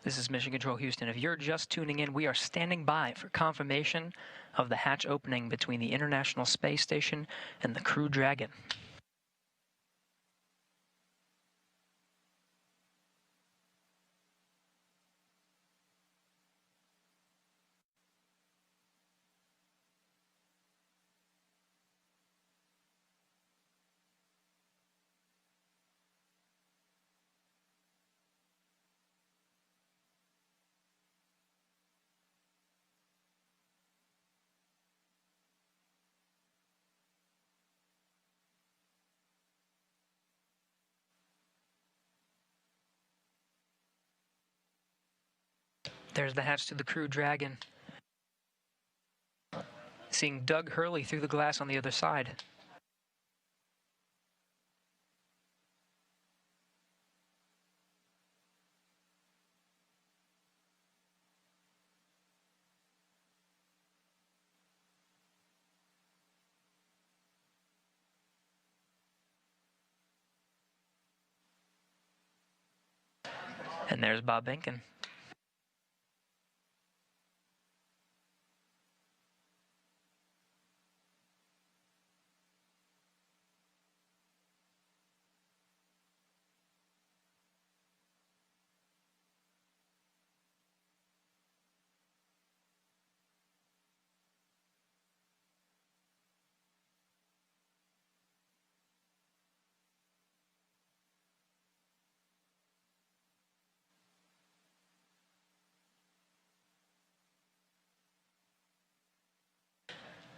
This is Mission Control Houston. If you're just tuning in, we are standing by for confirmation of the hatch opening between the International Space Station and the Crew Dragon. There's the hatch to the Crew Dragon. Seeing Doug Hurley through the glass on the other side. And there's Bob Benkin.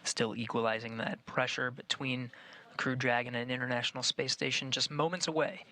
Still equalizing that pressure between the Crew Dragon and International Space Station, just moments away.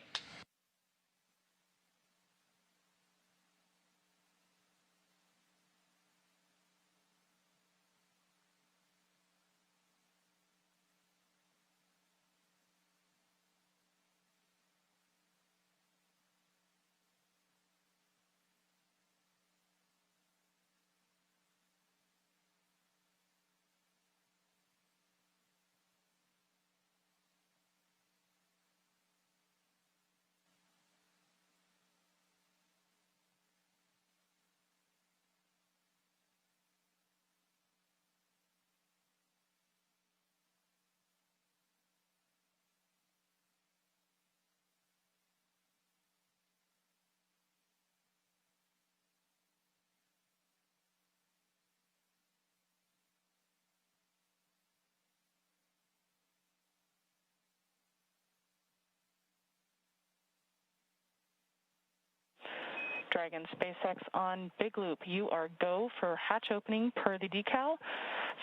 Dragon SpaceX on Big Loop. You are go for hatch opening per the decal,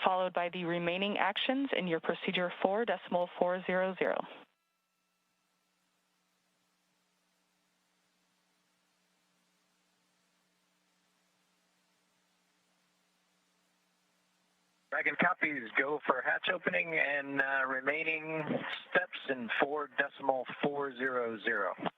followed by the remaining actions in your procedure 4.400. Dragon copies, go for hatch opening and remaining steps in 4.400.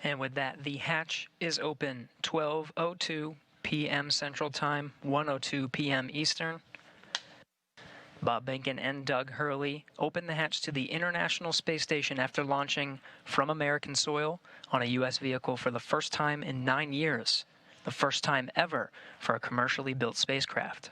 And with that, the hatch is open 12:02 p.m. Central Time, 1:02 p.m. Eastern. Bob Behnken and Doug Hurley opened the hatch to the International Space Station after launching from American soil on a U.S. vehicle for the first time in 9 years, the first time ever for a commercially built spacecraft.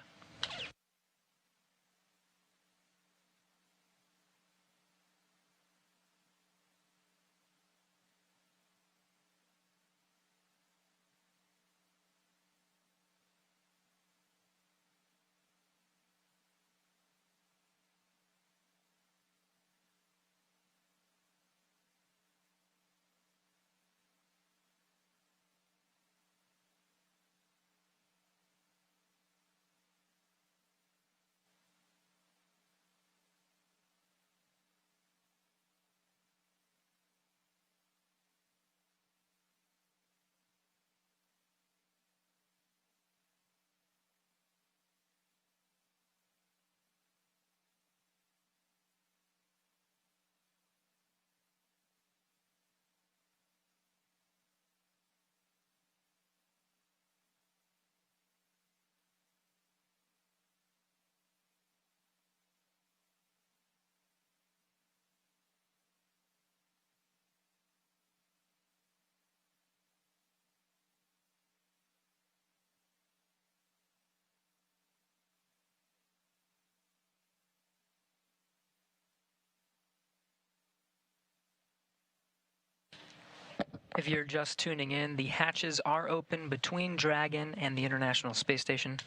If you're just tuning in, the hatches are open between Dragon and the International Space Station.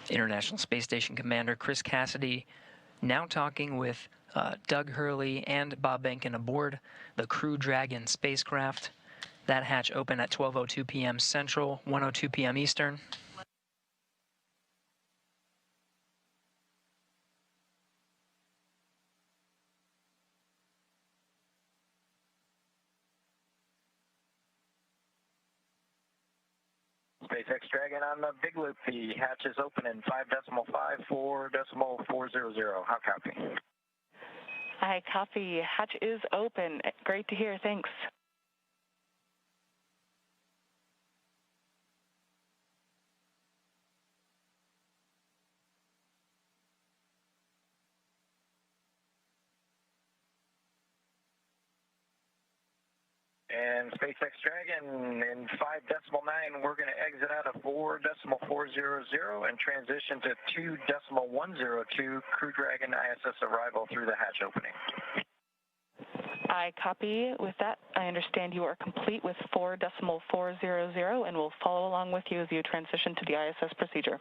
International Space Station Commander Chris Cassidy now talking with Doug Hurley and Bob Behnken aboard the Crew Dragon spacecraft. That hatch opened at 12:02 p.m. Central, 1:02 p.m. Eastern. SpaceX Dragon on the big loop. The hatch is open in 5.54.400. How copy? I copy. Hatch is open. Great to hear. Thanks. And SpaceX Dragon in 5.9, we're going to exit out of 4.400 and transition to 2.102 Crew Dragon ISS arrival through the hatch opening. I copy. With that, I understand you are complete with 4.400 and will follow along with you as you transition to the ISS procedure.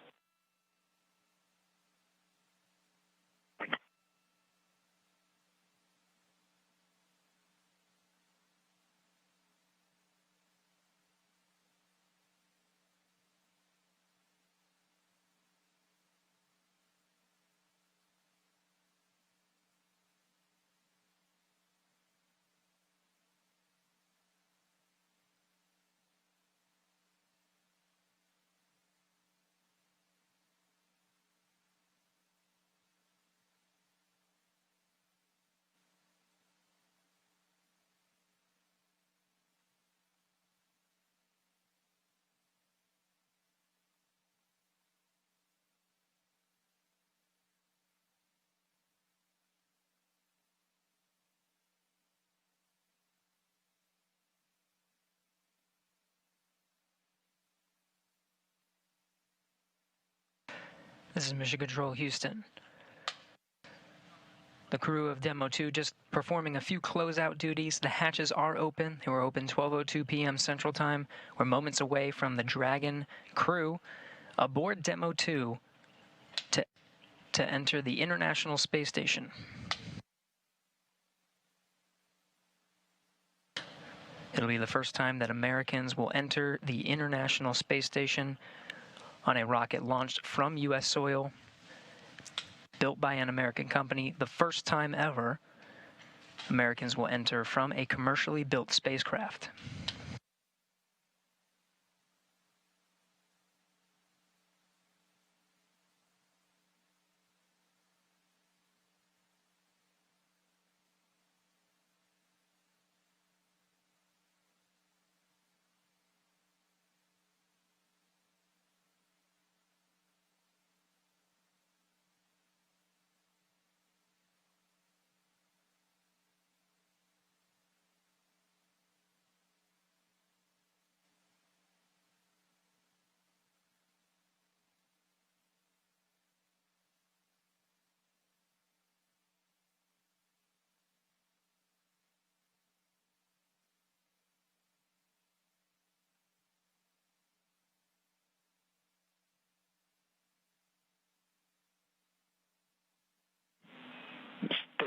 This is Mission Control Houston. The crew of Demo2 just performing a few closeout duties. The hatches are open. They were open 12:02 p.m. Central Time. We're moments away from the Dragon crew aboard Demo2 to enter the International Space Station. It'll be the first time that Americans will enter the International Space Station on a rocket launched from U.S. soil, built by an American company. The first time ever Americans will enter from a commercially built spacecraft.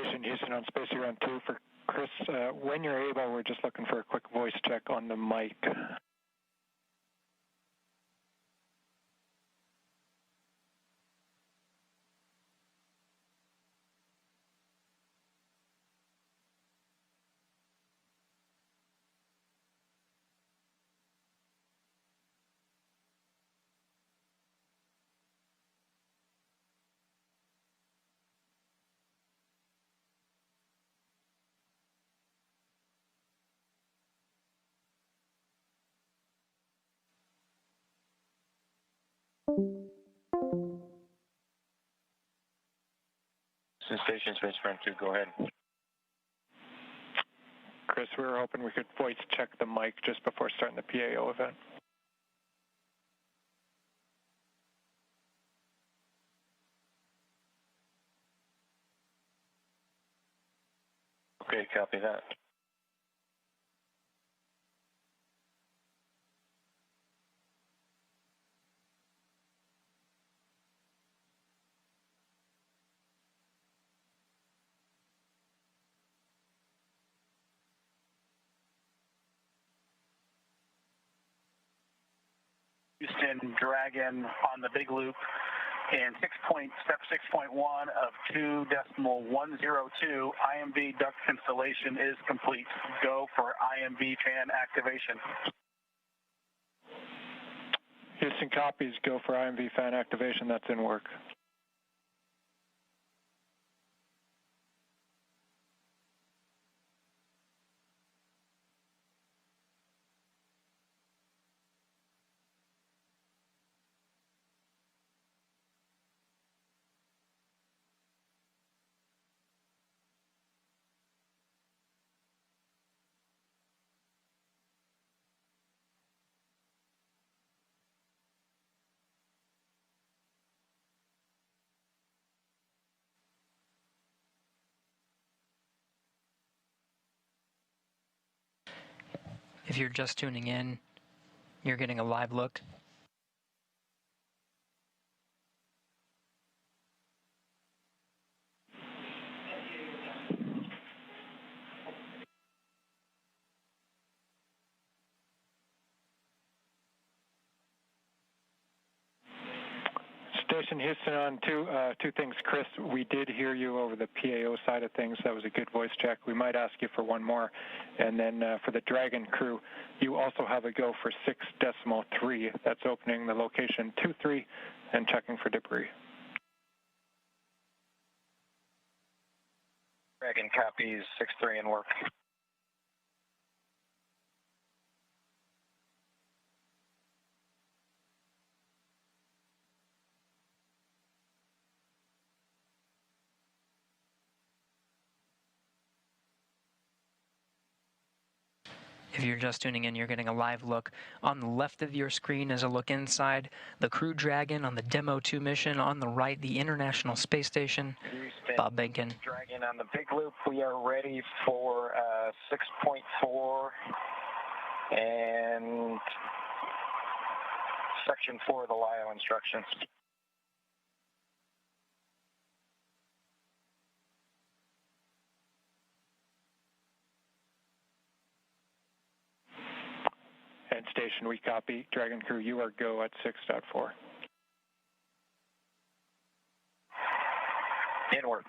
Station Houston on Space Around 2 for Chris. When you're able, we're just looking for a quick voice check on the mic. Station Space Around 2, go ahead. Chris, we were hoping we could voice check the mic just before starting the PAO event. Okay, copy that. Houston Dragon on the big loop in step 6.1 of 2.102. IMV duct installation is complete. Go for IMV fan activation. Houston copies, go for IMV fan activation, that's in work. If you're just tuning in, you're getting a live look. Station Houston on two things. Chris, we did hear you over the PAO side of things. That was a good voice check. We might ask you for one more. And then for the Dragon crew, you also have a go for 6.3. That's opening the location 23 and checking for debris. Dragon copies 6.3 in work. If you're just tuning in, you're getting a live look. On the left of your screen is a look inside the Crew Dragon on the Demo2 mission. On the right, the International Space Station. Houston Bob Benkin. Dragon on the big loop. We are ready for 6.4 and section 4 of the LIO instructions. And station, we copy. Dragon crew, you are go at 6.4. In work.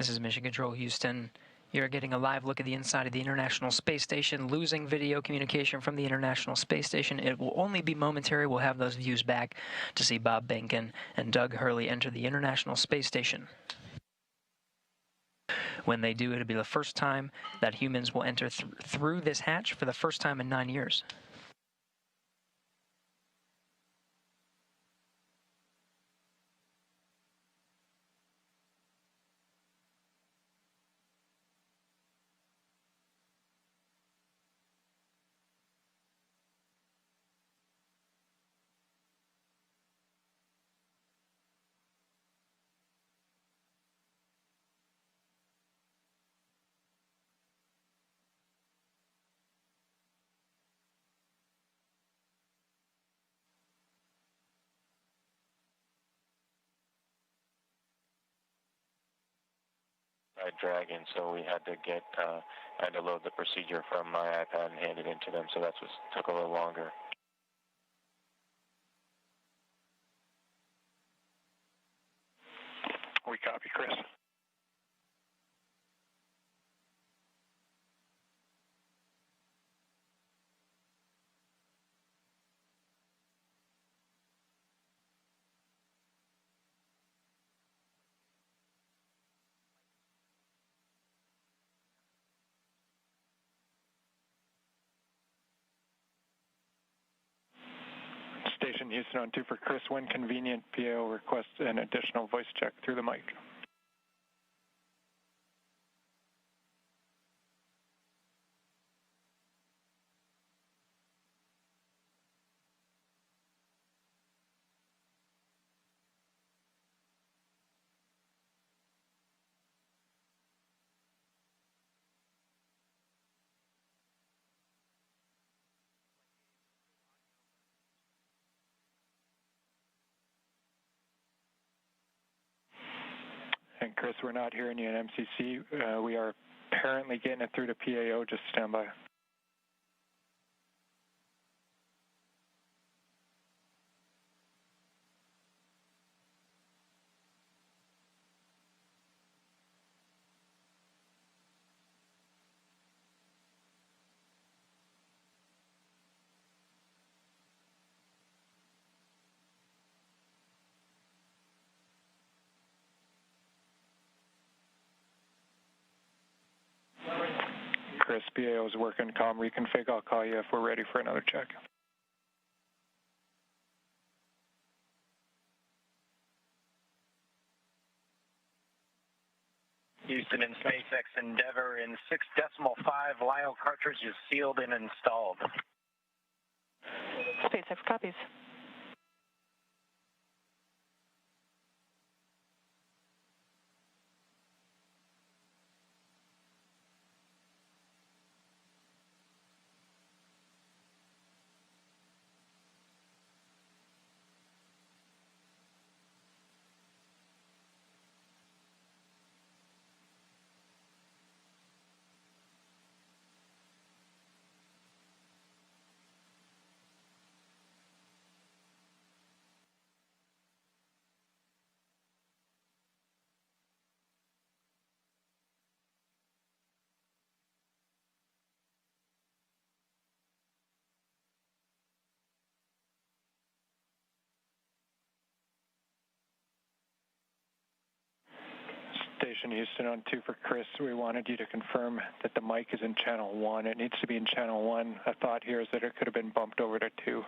This is Mission Control Houston. You're getting a live look at the inside of the International Space Station, losing video communication from the International Space Station. It will only be momentary. We'll have those views back to see Bob Behnken and Doug Hurley enter the International Space Station. When they do, it'll be the first time that humans will enter through this hatch for the first time in 9 years. Dragon, so we had to load the procedure from my iPad and hand it in to them, so that's what took a little longer. We copy, Chris. Station Houston on 2 for Chris. When convenient, PAO requests an additional voice check through the mic. And Chris, we're not hearing you in MCC. We are apparently getting it through to PAO. Just stand by. Chris, PAO is working comm reconfig. I'll call you if we're ready for another check. Houston and SpaceX Endeavour in 6.5 LIO cartridges sealed and installed. SpaceX copies. Station Houston on 2 for Chris. We wanted you to confirm that the mic is in channel 1. It needs to be in channel 1. A thought here is that it could have been bumped over to 2.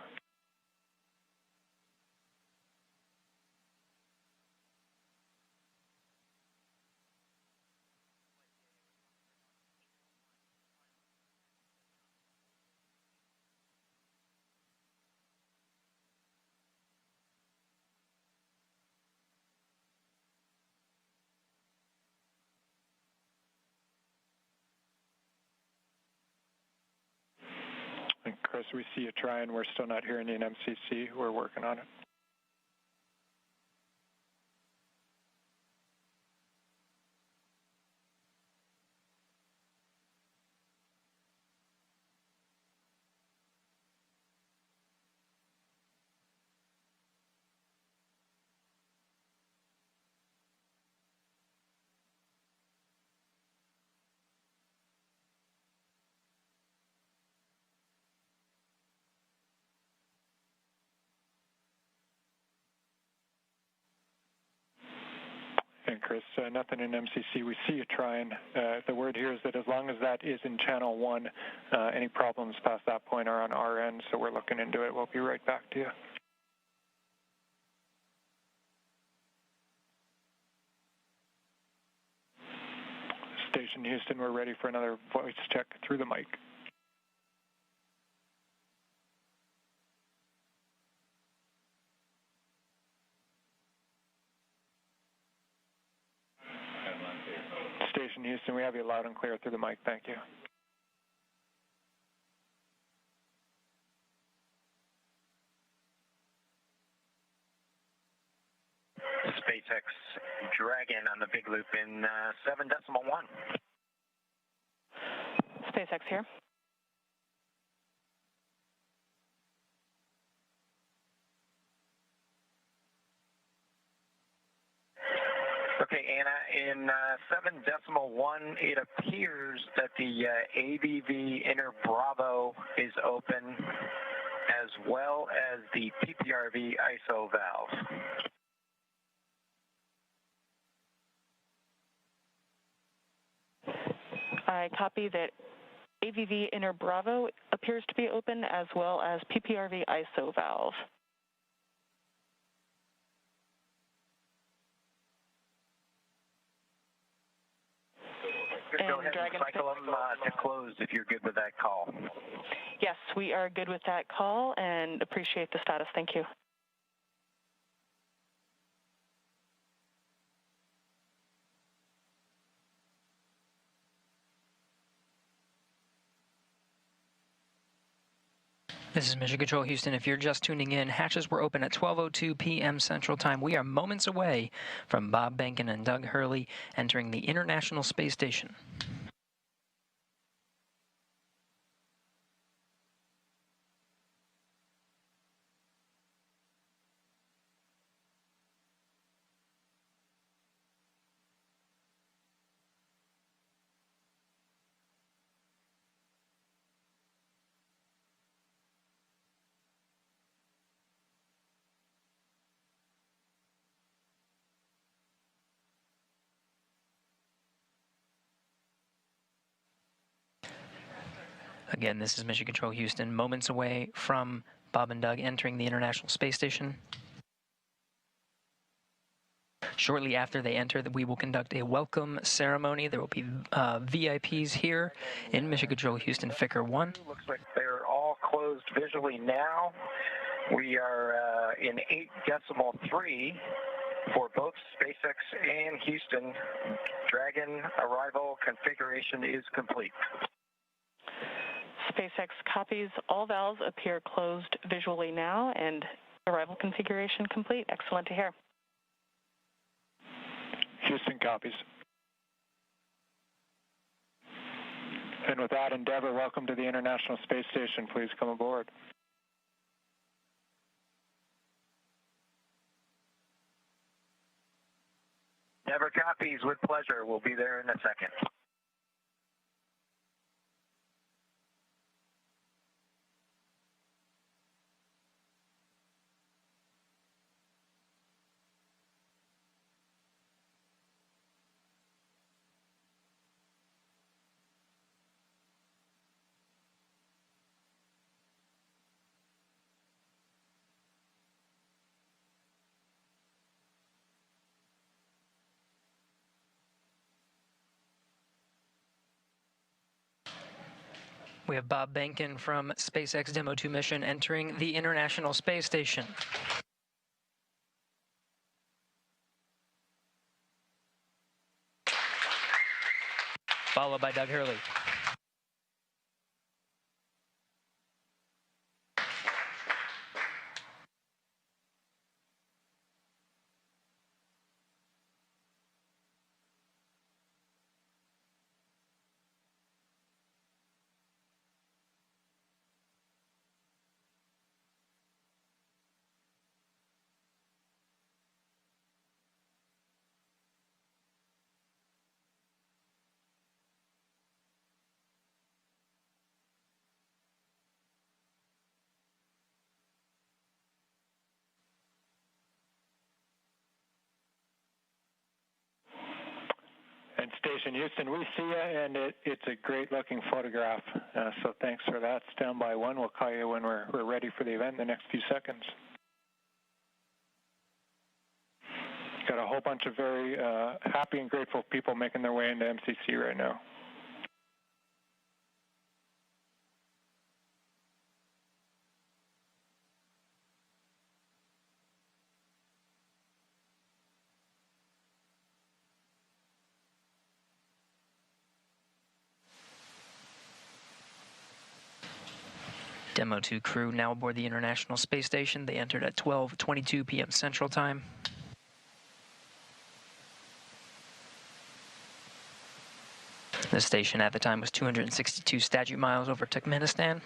And Chris, we see you trying. We're still not hearing you in MCC. We're working on it. listening, Chris. Nothing in MCC. We see you trying. The word here is that as long as that is in channel 1, any problems past that point are on our end, so we're looking into it. We'll be right back to you. Station Houston, we're ready for another voice check through the mic. Station Houston, we have you loud and clear through the mic. Thank you. SpaceX Dragon on the big loop in 7.1. SpaceX here. Okay, Anna, in 7.1, it appears that the AVV inner Bravo is open, as well as the PPRV ISO valve. I copy that AVV inner Bravo appears to be open, as well as PPRV ISO valve. Go ahead and cycle them to closed if you're good with that call. Yes, we are good with that call and appreciate the status. Thank you. This is Mission Control Houston. If you're just tuning in, hatches were open at 12:02 p.m. Central Time. We are moments away from Bob Behnken and Doug Hurley entering the International Space Station. Again, this is Mission Control Houston, moments away from Bob and Doug entering the International Space Station. Shortly after they enter, we will conduct a welcome ceremony. There will be VIPs here in Mission Control Houston, Ficker 1. Looks like they're all closed visually now. We are in 8.3 for both SpaceX and Houston. Dragon arrival configuration is complete. SpaceX copies. All valves appear closed visually now, and arrival configuration complete. Excellent to hear. Houston copies. And with that, Endeavour, welcome to the International Space Station. Please come aboard. Endeavour copies with pleasure. We'll be there in a second. We have Bob Behnken from SpaceX Demo2 mission entering the International Space Station. Followed by Doug Hurley. Station Houston, we see you, and it's a great-looking photograph. So thanks for that. Stand by one. We'll call you when we're ready for the event in the next few seconds. Got a whole bunch of very happy and grateful people making their way into MCC right now. Demo2 crew now aboard the International Space Station. They entered at 12:22 p.m. Central Time. The station at the time was 262 statute miles over Turkmenistan.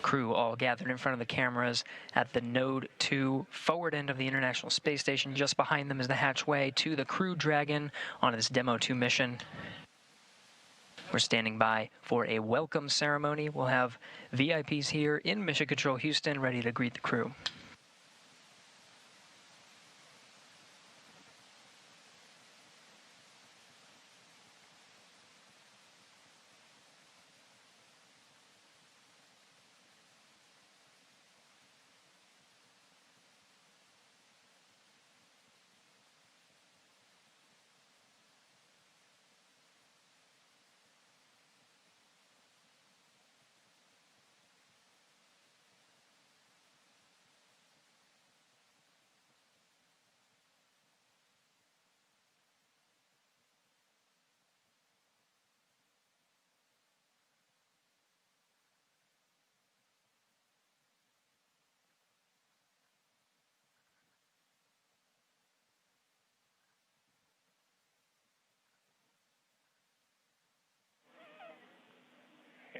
Crew all gathered in front of the cameras at the Node 2 forward end of the International Space Station. Just behind them is the hatchway to the Crew Dragon on this Demo2 mission. We're standing by for a welcome ceremony. We'll have VIPs here in Mission Control Houston ready to greet the crew.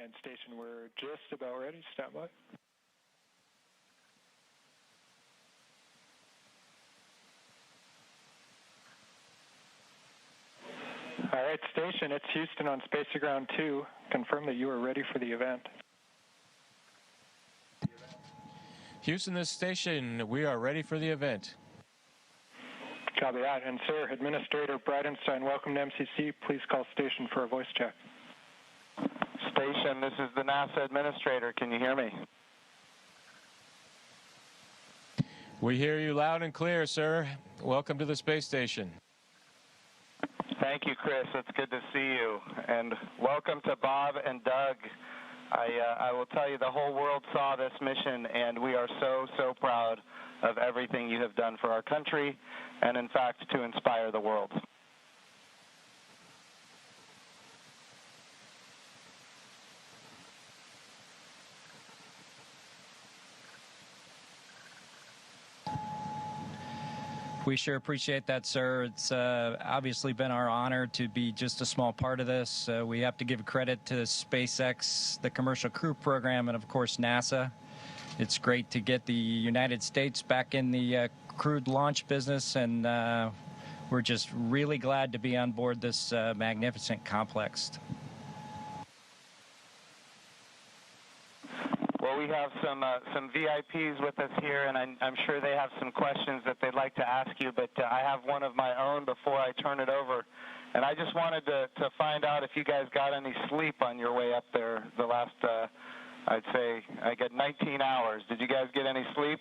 And station, we're just about ready. Stand by. All right, station, it's Houston on Space to Ground 2. Confirm that you are ready for the event. Houston, this station, we are ready for the event. Copy that. And sir, Administrator Bridenstine, welcome to MCC. Please call station for a voice check. Station, this is the NASA Administrator. Can you hear me? We hear you loud and clear, sir. Welcome to the space station. Thank you, Chris. It's good to see you. And welcome to Bob and Doug. I will tell you, the whole world saw this mission, and we are so, so proud of everything you have done for our country and, in fact, to inspire the world. We sure appreciate that, sir. It's obviously been our honor to be just a small part of this. We have to give credit to SpaceX, the Commercial Crew Program, and, of course, NASA. It's great to get the United States back in the crewed launch business, and we're just really glad to be on board this magnificent complex. Well, we have some VIPs with us here, and I'm sure they have some questions that they'd like to ask you, but I have one of my own before I turn it over. And I just wanted to find out if you guys got any sleep on your way up there the last, I'd say, I get 19 hours. Did you guys get any sleep?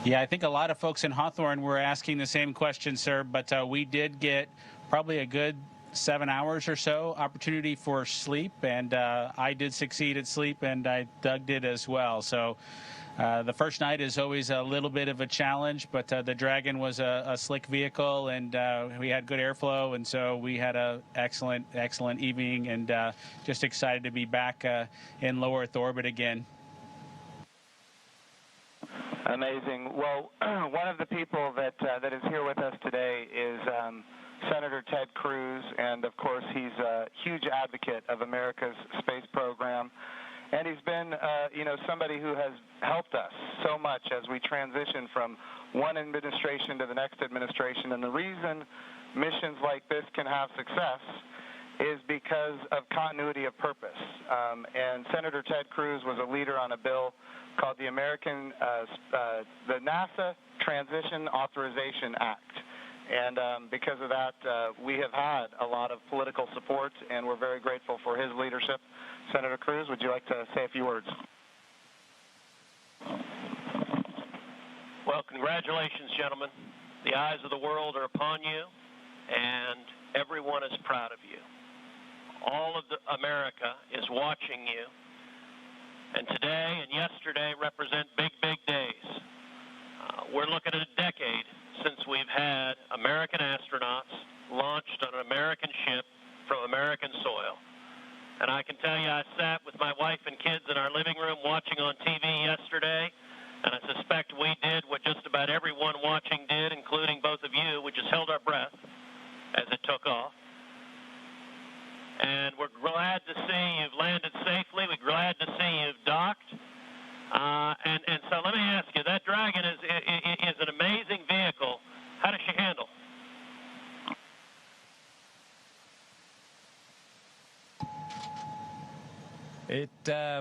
Yeah, I think a lot of folks in Hawthorne were asking the same question, sir, but we did get probably a good 7 hours or so opportunity for sleep, and I did succeed at sleep, and Doug did as well. So the first night is always a little bit of a challenge, but the Dragon was a slick vehicle, and we had good airflow, and so we had an excellent evening, and just excited to be back in low Earth orbit again. Amazing. Well, one of the people that is here with us today is Senator Ted Cruz, and of course he's a huge advocate of America's space program, and he's been somebody who has helped us so much as we transition from one administration to the next administration. And the reason missions like this can have success is because of continuity of purpose. And Senator Ted Cruz was a leader on a bill called the NASA Transition Authorization Act. And because of that, we have had a lot of political support, and we're very grateful for his leadership. Senator Cruz, would you like to say a few words? Well, congratulations, gentlemen. The eyes of the world are upon you, and everyone is proud of you. All of America is watching you, and today and yesterday represent big, big days. We're looking at a decade since we've had American astronauts launched on an American ship from American soil. And I can tell you, I sat with my wife and kids in our living room watching on TV yesterday, and I suspect we did what just about everyone watching did, including both of you, which is held our breath as it took off. And we're glad to see you've landed safely. We're glad to see you've docked. And so let me ask you, that Dragon is an amazing vehicle. How does she handle? It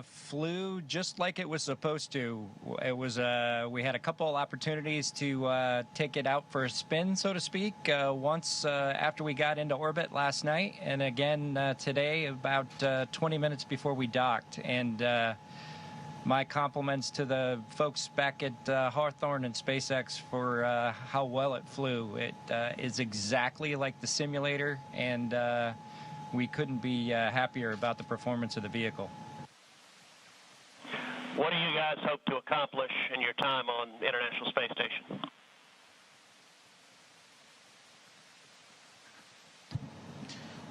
flew just like it was supposed to. It was we had a couple of opportunities to take it out for a spin, so to speak, once after we got into orbit last night, and again today about 20 minutes before we docked. And my compliments to the folks back at Hawthorne and SpaceX for how well it flew. It is exactly like the simulator, and we couldn't be happier about the performance of the vehicle. What do you guys hope to accomplish in your time on the International Space Station?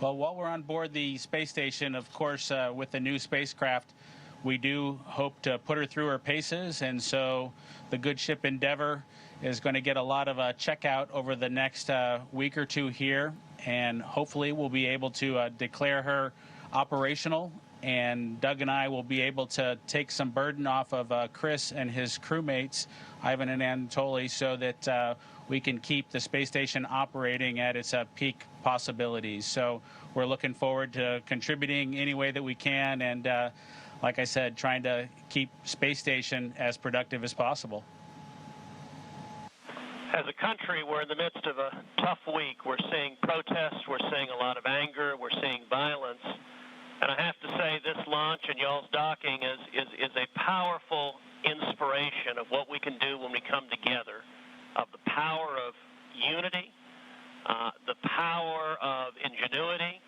Well, while we're on board the space station, of course, with the new spacecraft, we do hope to put her through her paces, and so the good ship Endeavour is going to get a lot of checkout over the next week or two here, and hopefully we'll be able to declare her operational, and Doug and I will be able to take some burden off of Chris and his crewmates, Ivan and Anatoly, so that we can keep the space station operating at its peak possibilities. So we're looking forward to contributing any way that we can, and like I said, trying to keep space station as productive as possible. As a country, we're in the midst of a tough week. We're seeing protests, we're seeing a lot of anger, we're seeing violence. And I have to say, this launch and y'all's docking is a powerful inspiration of what we can do when we come together, of the power of unity, the power of ingenuity.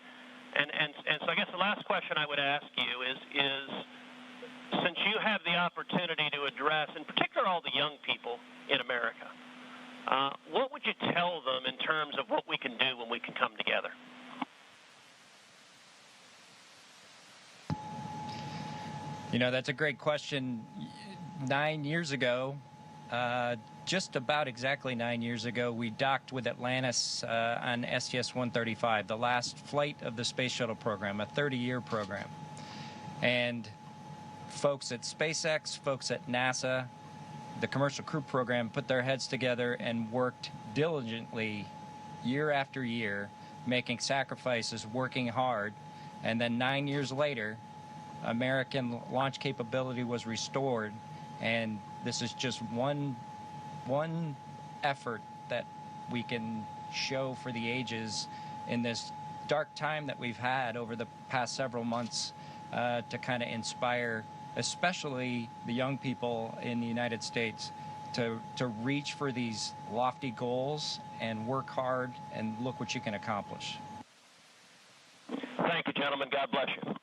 And so I guess the last question I would ask you is since you have the opportunity to address, in particular, all the young people in America, what would you tell them in terms of what we can do when we can come together? You know, that's a great question. 9 years ago, just about exactly 9 years ago, we docked with Atlantis on STS-135, the last flight of the Space Shuttle program, a 30-year program. And folks at SpaceX, folks at NASA, the Commercial Crew Program put their heads together and worked diligently year after year, making sacrifices, working hard. And then 9 years later, American launch capability was restored, and this is just one effort that we can show for the ages in this dark time that we've had over the past several months to kind of inspire especially the young people in the United States to reach for these lofty goals and work hard and look what you can accomplish. Thank you, gentlemen. God bless you.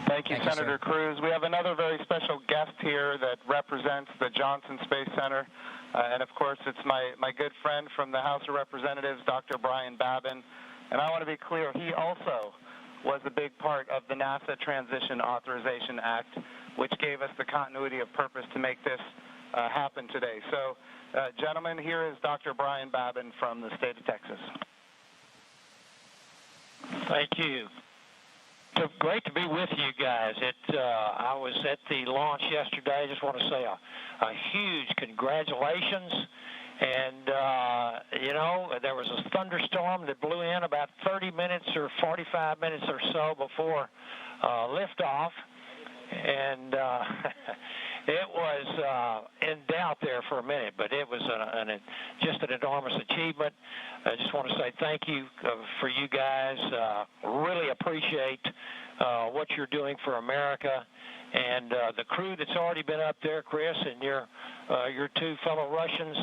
Thank you, Senator Cruz. We have another very special guest here that represents the Johnson Space Center. And, of course, it's my good friend from the House of Representatives, Dr. Brian Babin. And I want to be clear, he also was a big part of the NASA Transition Authorization Act, which gave us the continuity of purpose to make this happen today. So, gentlemen, here is Dr. Brian Babin from the state of Texas. Thank you. Great to be with you guys. I was at the launch yesterday. I just want to say a huge congratulations. And, there was a thunderstorm that blew in about 30 minutes or 45 minutes or so before liftoff. And it was in doubt there for a minute, but it was just an enormous achievement. I just want to say thank you for you guys. Really appreciate what you're doing for America. And the crew that's already been up there, Chris, and your two fellow Russians,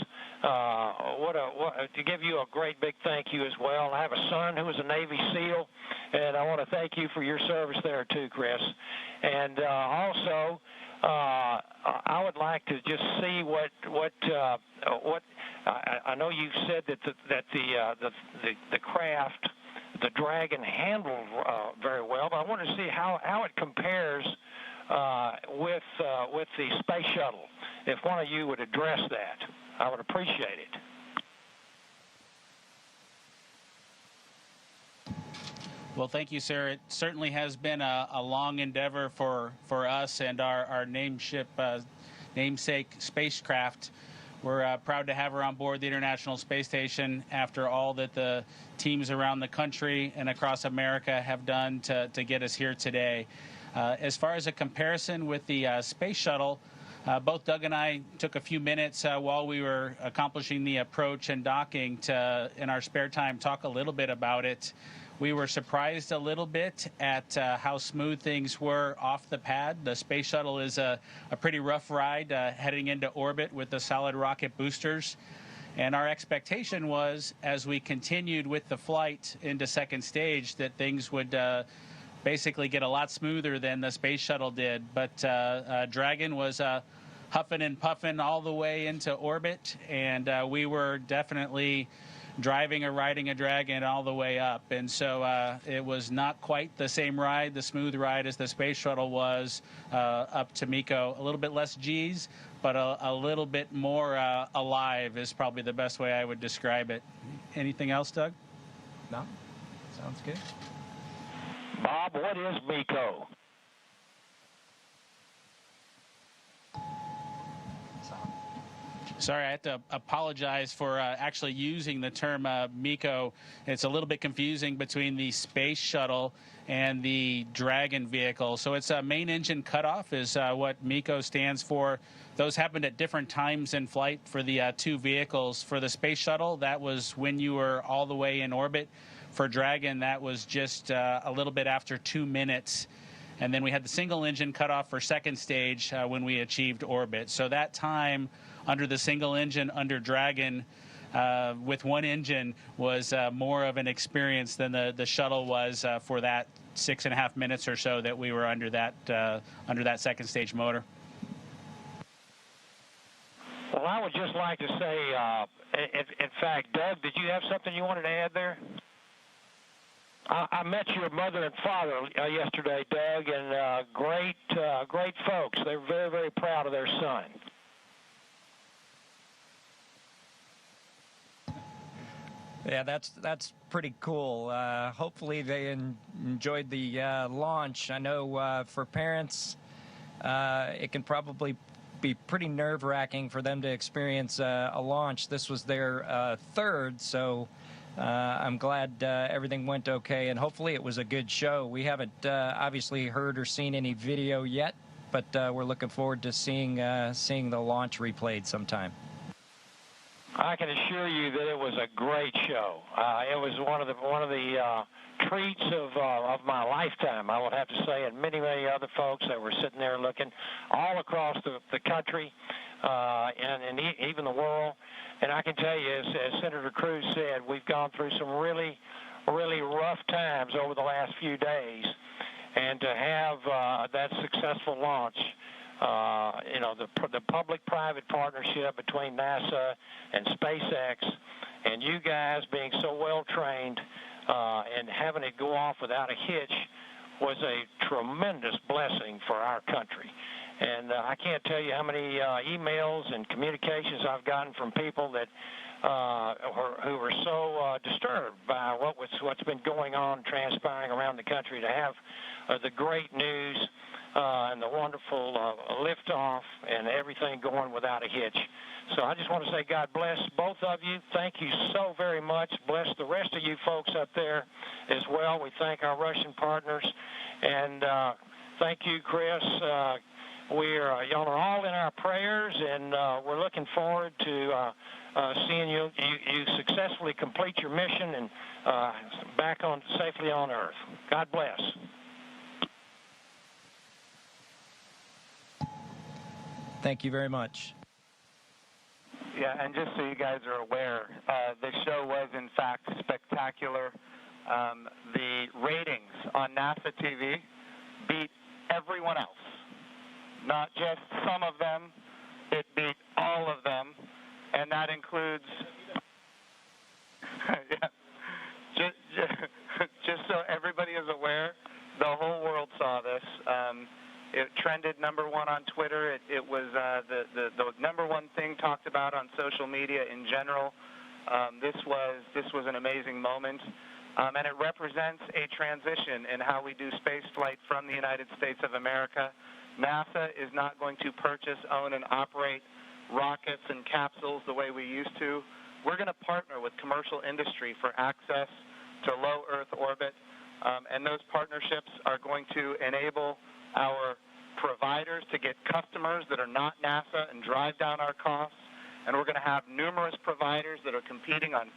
to give you a great big thank you as well. I have a son who was a Navy SEAL, and I want to thank you for your service there too, Chris. And also, I would like to just see what I know you said that the craft, the Dragon, handled very well, but I want to see how it compares with the space shuttle. If one of you would address that, I would appreciate it. Well, thank you, sir. It certainly has been a long endeavor for us and our namesake spacecraft. We're proud to have her on board the International Space Station after all that the teams around the country and across America have done to get us here today. As far as a comparison with the space shuttle, both Doug and I took a few minutes while we were accomplishing the approach and docking to, in our spare time, talk a little bit about it. We were surprised a little bit at how smooth things were off the pad. The space shuttle is a pretty rough ride heading into orbit with the solid rocket boosters. And our expectation was, as we continued with the flight into second stage, that things would basically get a lot smoother than the space shuttle did. But Dragon was huffing and puffing all the way into orbit, and we were definitely driving or riding a Dragon all the way up. And so it was not quite the same ride, the smooth ride, as the space shuttle was up to MECO. A little bit less G's, but a little bit more alive is probably the best way I would describe it. Anything else, Doug? No? Sounds good. Bob, what is MECO? Sorry, I have to apologize for actually using the term MECO. It's a little bit confusing between the space shuttle and the Dragon vehicle. So it's a main engine cutoff is what MECO stands for. Those happened at different times in flight for the two vehicles. For the space shuttle, that was when you were all the way in orbit. For Dragon, that was just a little bit after 2 minutes. And then we had the single engine cutoff for second stage when we achieved orbit. So that time under the single engine under Dragon with one engine was more of an experience than the shuttle was for that 6.5 minutes or so that we were under that second stage motor. Well, I would just like to say, in fact, Doug, did you have something you wanted to add there? I met your mother and father yesterday, Doug, and great folks. They're very, very proud of their son. Yeah, that's pretty cool. Hopefully they enjoyed the launch. I know for parents, it can probably be pretty nerve-wracking for them to experience a launch. This was their third, so I'm glad everything went okay, and hopefully it was a good show. We haven't obviously heard or seen any video yet, but we're looking forward to seeing the launch replayed sometime. I can assure you that it was a great show. It was one of the treats of my lifetime, I would have to say, and many other folks that were sitting there looking all across the country and even the world. And I can tell you, as Senator Cruz said, we've gone through some really, really rough times over the last few days, and to have that successful launch. The public-private partnership between NASA and SpaceX, and you guys being so well-trained and having it go off without a hitch was a tremendous blessing for our country. And I can't tell you how many emails and communications I've gotten from people that who were so disturbed by what's been going on, transpiring around the country, to have the great news and the wonderful liftoff and everything going without a hitch. So I just want to say God bless both of you. Thank you so very much. Bless the rest of you folks up there as well. We thank our Russian partners. And thank you, Chris. Y'all are all in our prayers, and we're looking forward to seeing you successfully complete your mission and back on safely on Earth. God bless. Thank you very much. Yeah, and just so you guys are aware, the show was in fact spectacular. The ratings on NASA TV beat everyone else. Not just some of them, it beat all of them, and that includes, yeah, just so everybody is aware, the whole world saw this. It trended #1 on Twitter. It was the #1 thing talked about on social media in general. This was an amazing moment, and it represents a transition in how we do space flight from the United States of America. NASA is not going to purchase, own, and operate rockets and capsules the way we used to. We're going to partner with commercial industry for access to low Earth orbit, and those partnerships are going to enable our providers to get customers that are not NASA and drive down our costs. And we're going to have numerous providers that are competing on